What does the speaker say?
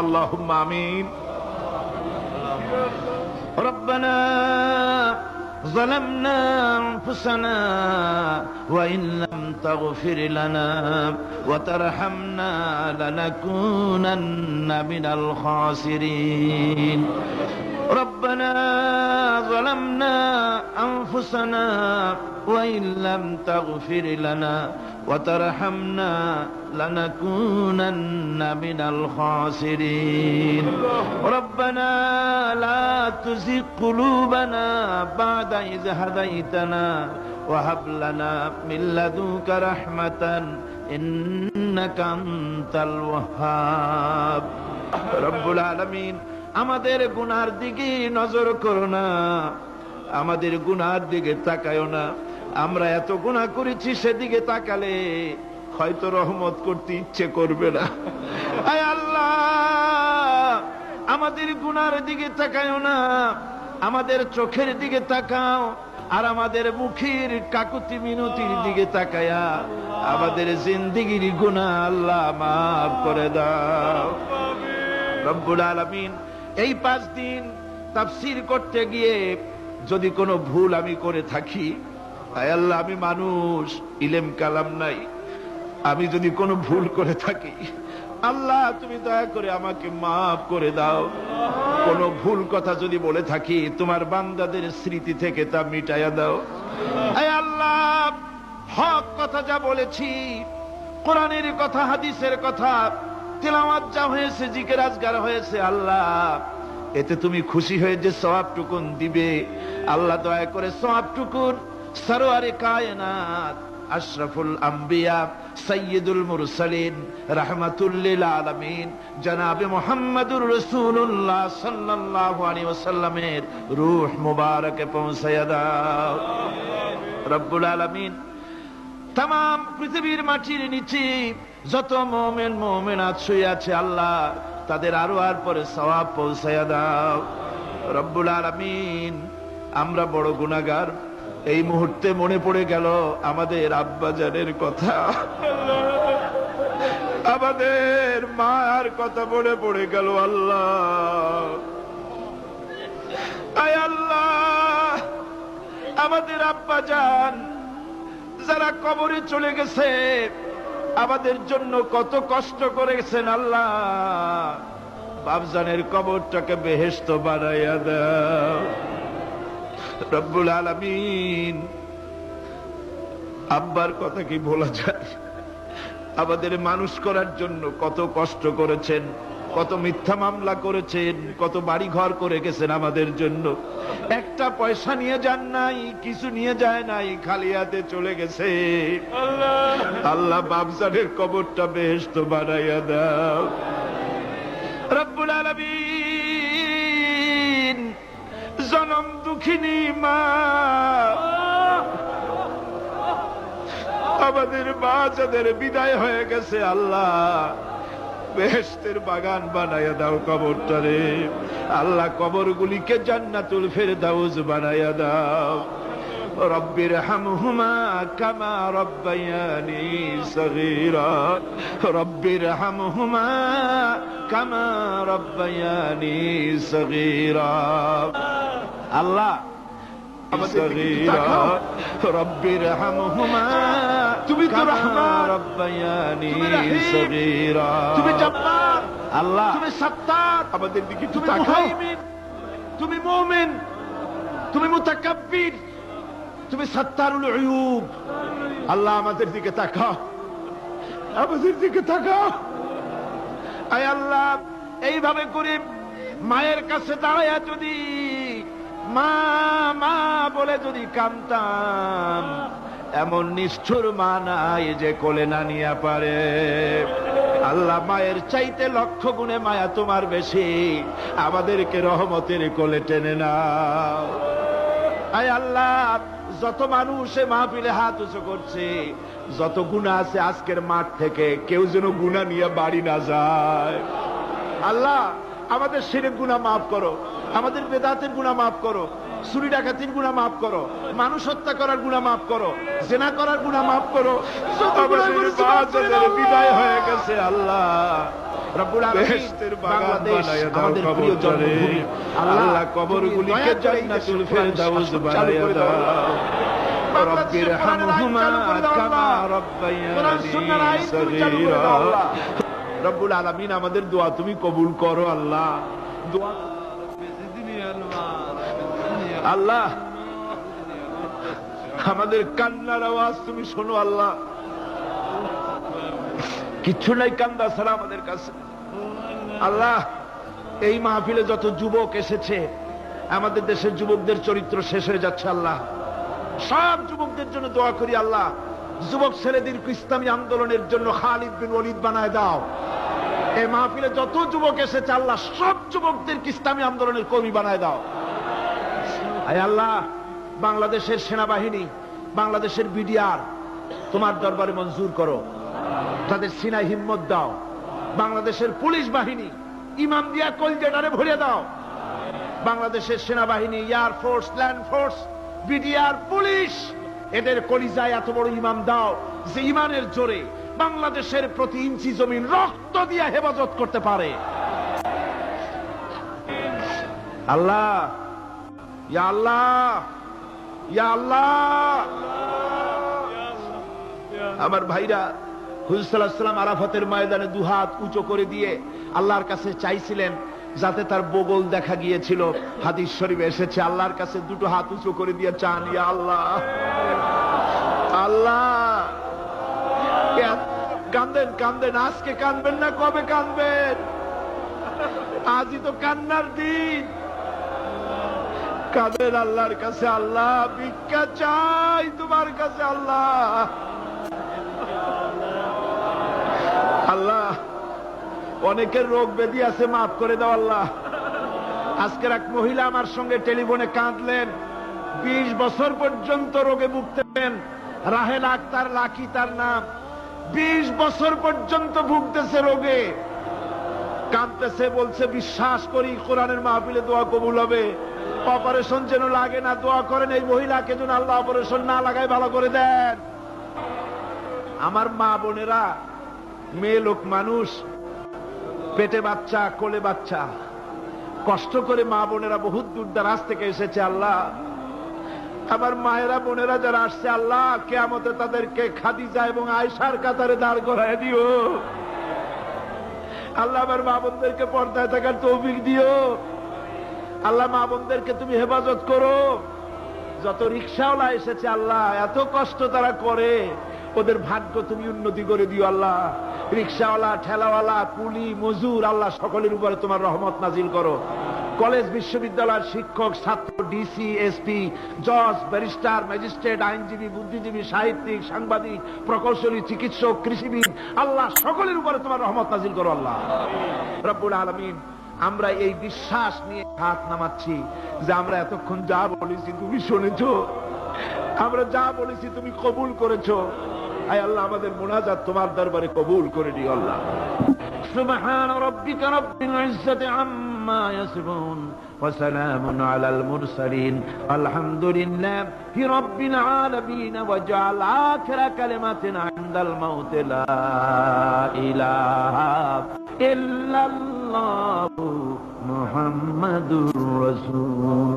اللهم آمين. ربنا ظلمنا أنفسنا وإن لم تغفر لنا وترحمنا لنكونن من الخاسرين. ربنا ظلمنا أنفسنا وإن لم تغفر لنا وترحمنا لنكونن من الخاسرين. ربنا لا تزغ قلوبنا بعد إذ هديتنا وهب لنا من لدنك رحمة إنك أنت الوهاب. رب العالمين আমাদের গুনার দিকে নজর করো না, আমাদের গুনার দিকে তাকায়ো না। আমরা এত গুনাহ করেছি, সেদিকে তাকালে হয়তো রহমত করতে ইচ্ছে করবে না। আয় আল্লাহ, আমাদের গুনার দিকে তাকায়ো না, আমাদের চোখের দিকে তাকাও, আর আমাদের মুখের কাকুতি মিনতির দিকে তাকায়া আমাদের জিন্দেগির গুনাহ আল্লাহ মাফ করে দাও। রব্বুল আলামিন, এই 5 দিন তাফসীর করতে গিয়ে যদি কোনো ভুল আমি করে থাকি, আয় আল্লাহ, আমি মানুষ, ইলম কালাম নাই, আমি যদি কোনো ভুল করে থাকি, আল্লাহ তুমি দয়া করে আমাকে মাফ করে দাও। কোনো ভুল কথা যদি বলে থাকি, তোমার বান্দাদের স্মৃতি থেকে তা মিটাইয়া দাও। আয় আল্লাহ, হক কথা যা বলেছি, কোরআনের কথা, হাদিসের কথা, তেলাওয়াত যা হয়েছে, জিকির আজকার হয়েছে, আল্লাহ এতে তুমি খুশি হয়ে যে সওয়াবটুকুন দিবে, আল্লাহ দয়া করে সওয়াবটুকুন সরওয়ারে কায়নাত আশরাফুল আম্বিয়া সাইয়্যিদুল মুরসালিন রাহমাতুল লিল আলামিন জনাবে মুহাম্মদুর রাসূলুল্লাহ সাল্লাল্লাহু আলাইহি ওয়াসাল্লামের রূহ মুবারকে পৌঁছায়া দাও। রব্বুল আলামিন, তাম পৃথিবীর মাটির নিচে যত মুমিন মুমিনাত শুয়ে আছে, আল্লাহ তাদের আরো আর পরে সওয়াব পৌঁছায়া দাও। রব্বুল আলামিন, আমরা বড় গুনাহগার। এই মুহূর্তে মনে পড়ে গেল আমাদের আব্বাজানের কথা, আমাদের মার কথা মনে পড়ে গেল। আল্লাহ, আয় আল্লাহ, আমাদের আব্বাজান যারা কবরে চলে গেছে, আমাদের জন্য কত কষ্ট করেছেন, আল্লাহ বাপজানের কবরটাকে বেহেশত বানাইয়া দাও। রব্বুল আলামিন, আব্বার কথা কি ভোলা যায়? আমাদের মানুষ করার জন্য কত কষ্ট করেছেন, কত মিথ্যা মামলা করেছেন, কত বাড়ি ঘর করে গেছেন আমাদের জন্য। একটা পয়সা নিয়ে যান নাই, কিছু নিয়ে যায় নাই, খালি হাতে চলে গেছে। আল্লাহ বাপজানের কবরটা বেহেশত বানাইয়া দাও। রব্বুল আলামিন, জনম দুঃখিনী মা, আমাদের মা যাদের বিদায় হয়ে গেছে, আল্লাহ বেহেশতের বাগান বানাইয়া দাও কবরটারে। আল্লাহ কবরগুলিকে জান্নাতুল ফেরদাউস বানাইয়া দাও। রব্বির হামহুমা কামা রব্বায়ানি সগীরা, রব্বির হামহুমা কামা রব্বায়ানি সগীরা। আল্লাহ রব্বির হামহুমা, তুমি তো রহমান, রব্বায়ানি সগীরা, তুমি জব্বার, আল্লাহ তুমি সত্তার, আমাদের দিকে তুমি মুহাইমিন, তুমি মুমিন, তুমি মুতাকাব্বির, তুমি সত্তারুল উয়ুব। আল্লাহ আমাদের দিকে তাকাও, আমাদের দিকে তাকাও। আয় আল্লাহ, এইভাবে করে মায়ের কাছে দাঁড়ায়া যদি মা মা বলে যদি কাঁদতাম, এমন নিষ্ঠুর মা নাই যে কোলে না নিয়ে পারে। আল্লাহ, মায়ের চাইতে লক্ষ গুণে মায়া তোমার বেশি, আমাদেরকে রহমতের কোলে টেনে নাও। আয় আল্লাহ, যত মানুষ মাহফিলে হাত উঁচু করছে, যত গুনাহ আছে, আজকের মাঠ থেকে কেউ যেন গুনাহ নিয়ে বাড়ি না যায়। আল্লাহ, আমাদের শিরক গুনাহ মাফ করো, আমাদের বেদাতের গুনাহ মাফ করো, চুরি ডাকাতির গুনাহ মাফ করো, মানুষ হত্যা করার গুনাহ মাফ করো, জেনা করার গুনাহ মাফ করো। আমাদের বিদায় হয়ে গেছে, আল্লাহ রব্বুল আলামিন বেহেশতের বাগান বাংলাদেশ বানায়া দাও আমাদের প্রিয় কবরটারে। জন্মভূমি আল্লাহ কবরগুলিকে জান্নাতুল ফেরদাউস বানায়া দাও। রব্বির হামহুমা কামা রাব্বায়ানি সগীরা। রব্বুল আলামিন আমাদের দোয়া তুমি কবুল করো আল্লাহ। দোয়া আল্লাহ, আমাদের কান্নার আওয়াজ তুমি শোনো আল্লাহ। কিচ্ছু নাই কান্দা ছাড়া আমাদের কাছে আল্লাহ। এই মাহফিলে যত যুবক এসেছে, আমাদের দেশের যুবকদের চরিত্র শেষ হয়ে যাচ্ছে আল্লাহ। সব যুবকদের জন্য দোয়া করি আল্লাহ, যুবক ছেলেদেরকে ইসলামী আন্দোলনের জন্য খালিদ বিন ওয়ালিদ বানায় দাও। এই মাহফিলে যত যুবক এসেছে আল্লাহ, সব যুবকদেরকে ইসলামী আন্দোলনের কর্মী বানায় দাও। আয় আল্লাহ, বাংলাদেশের সেনাবাহিনী, বাংলাদেশের বিডিআর তোমার দরবারে মঞ্জুর করো, তাদের সিনায় হিম্মত দাও। বাংলাদেশের পুলিশ বাহিনী ইমাম দিয়া কলজেটারে ভরে দাও। বাংলাদেশের সেনাবাহিনী, air force, land force, BDR, police, এদের কলিজায় এত বড় ইমাম দাও যে ইমানের জোরে বাংলাদেশের প্রতি ইঞ্চি জমিন রক্ত দিয়ে হেফাজত করতে পারে। আল্লাহ, ইয়া আল্লাহ, ইয়া আল্লাহ। আমার ভাইরা, হুজুর সাল্লাল্লাহু আলাইহি ওয়াসাল্লাম আরাফাতের ময়দানে দুহাত উঁচু করে দিয়ে আল্লাহর কাছে চাইছিলেন যাতে তার বগল দেখা গিয়েছিল। হাদিস শরীফে এসেছে, আল্লাহর কাছে দুটো হাত উঁচু করে দিয়ে চান, ইয়া আল্লাহ, আল্লাহ। কান্দেন কান্দেন, আজকে কানবেন না কবে কানবেন? আজই তো কান্নার দিন। কাঁদেন আল্লাহর কাছে, আল্লাহ ভিক্ষা চাই তোমার কাছে আল্লাহ। আল্লাহ, অনেকের রোগ ব্যাধি আছে, মাফ করে দাও আল্লাহ। আজকের এক মহিলা আমার সঙ্গে টেলিফোনে কাঁদলেন, 20 বছর পর্যন্ত রোগে ভুগতেন। রাহেলা আক্তার, লাকি তার নাম। 20 বছর পর্যন্ত ভুগতেছে রোগে, কাঁদতেছে, বলছে বিশ্বাস করি কোরআনের মাহফিলে দোয়া কবুল হবে, অপারেশন যেন লাগে না, দোয়া করেন এই মহিলাকে যেন আল্লাহ অপারেশন না লাগায় ভালো করে দেন। আমার মা বোনেরা, মেয়ে লোক মানুষ, পেটে বাচ্চা, কোলে বাচ্চা, কষ্ট করে মা বোনেরা বহুত দূর দারাজ থেকে এসেছে আল্লাহ। আমার মায়েরা বোনেরা যারা আসছে আল্লাহ, কিয়ামতে তাদেরকে খাদিজা এবং আয়েশার কাতারে দাঁড় করায় দিও আল্লাহ। আমার মা বোনদেরকে পর্দায় থাকার তৌফিক দিও আল্লাহ। মা বোনদেরকে তুমি হেফাজত করো। যত রিকশাওয়ালা এসেছে আল্লাহ, এত কষ্ট তারা করে, ওদের ভাগ্য তুমি উন্নতি করে দিও আল্লাহ। রিকশাওয়ালা, ঠেলাওয়ালা, কুলি, মজুর, আল্লাহ সকলের উপরে তোমার রহমত নাজিল করো। কলেজ বিশ্ববিদ্যালয়ের শিক্ষক, ছাত্র, ডিসি, এসপি, জজ, ব্যারিস্টার, ম্যাজিস্ট্রেট, আইনজীবী, বুদ্ধিজীবী, সাহিত্যিক, সাংবাদিক, প্রকৌশলী, চিকিৎসক, কৃষিবিদ, আল্লাহ সকলের উপরে তোমার রহমত নাজিল করো আল্লাহ। রব্বুল আলামিন, আমরা এই বিশ্বাস নিয়ে হাত নামাচ্ছি যে আমরা এতক্ষণ যা বলেছি তুমি শুনেছো, আমরা যা বলেছি তুমি কবুল করেছো। আয় আল্লাহ, আমাদের মুনাজাত তোমার দরবারে কবুল করে দিও আল্লাহ। সুবহান রাব্বিকা রাব্বিল ইজ্জাতি আম্মা ইয়াসিফুন ওয়া সালামুন আলাল মুরসালিন আলহামদুলিল্লাহি রাব্বিল আলামিন ওয়া জাআল আখিরা কালিমাতিনা ইনদাল মাউত লা ইলাহা ইল্লাল্লাহু মুহাম্মাদুর রাসূল।